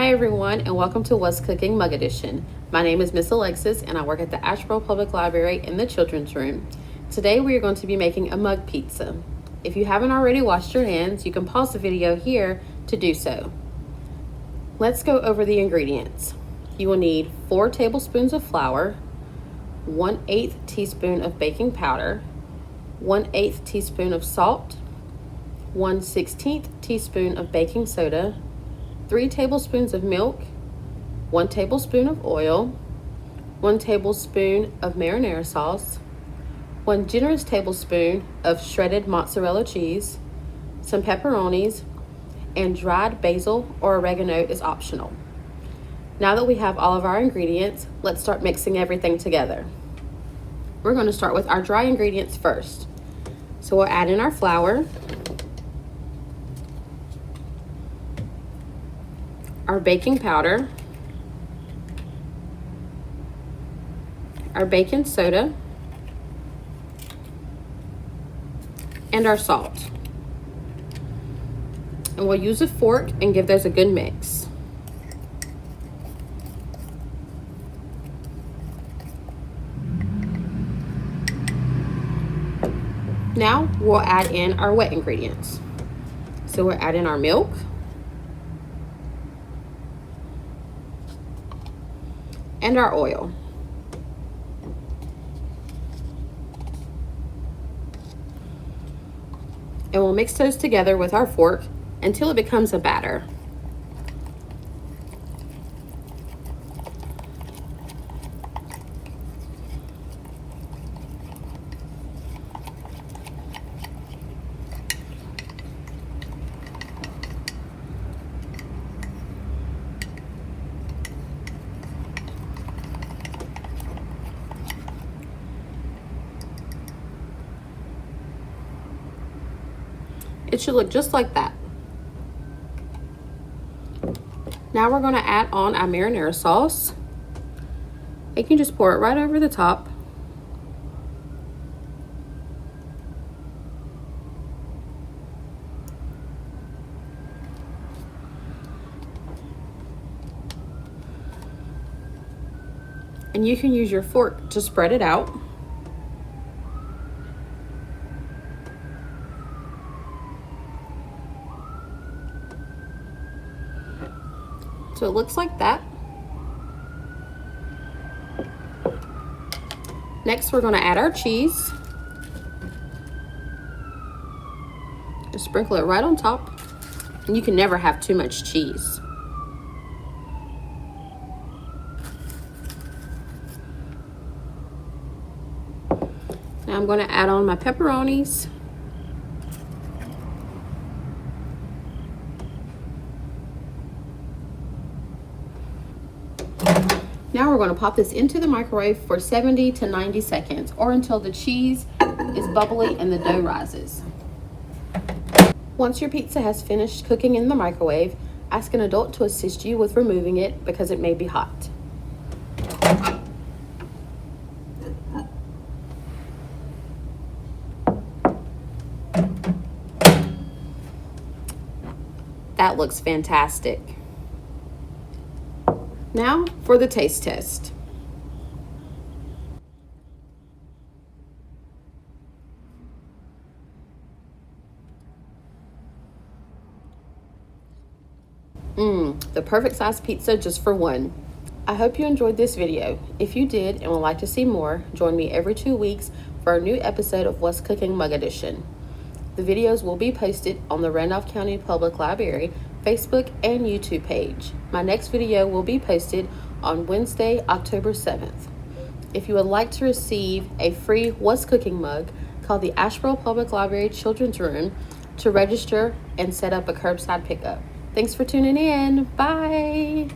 Hi everyone, and welcome to What's Cooking Mug Edition. My name is Miss Alexis and I work at the Asheboro Public Library in the children's room. Today we are going to be making a mug pizza. If you haven't already washed your hands, you can pause the video here to do so. Let's go over the ingredients. You will need 4 tablespoons of flour, 1/8 teaspoon of baking powder, 1/8 teaspoon of salt, 1/16 teaspoon of baking soda, 3 tablespoons of milk, 1 tablespoon of oil, 1 tablespoon of marinara sauce, 1 generous tablespoon of shredded mozzarella cheese, some pepperonis, and dried basil or oregano is optional. Now that we have all of our ingredients, let's start mixing everything together. We're going to start with our dry ingredients first. So we'll add in our flour, our baking powder, our baking soda, and our salt. And we'll use a fork and give those a good mix. Now we'll add in our wet ingredients. So we'll add in our milk, and our oil. And we'll mix those together with our fork until it becomes a batter. It should look just like that. Now we're going to add on our marinara sauce. You can just pour it right over the top. And you can use your fork to spread it out. So it looks like that. Next, we're going to add our cheese. Just sprinkle it right on top. And you can never have too much cheese. Now I'm going to add on my pepperonis. Now we're going to pop this into the microwave for 70 to 90 seconds or until the cheese is bubbly and the dough rises. Once your pizza has finished cooking in the microwave, ask an adult to assist you with removing it because it may be hot. That looks fantastic. Now for the taste test. The perfect size pizza just for one. I hope you enjoyed this video. If you did and would like to see more, join me every 2 weeks for a new episode of What's Cooking Mug Edition. The videos will be posted on the Randolph County Public Library Facebook and YouTube page. My next video will be posted on Wednesday, October 7th. If you would like to receive a free What's Cooking mug, call the Asheboro Public Library Children's Room to register and set up a curbside pickup. Thanks for tuning in. Bye.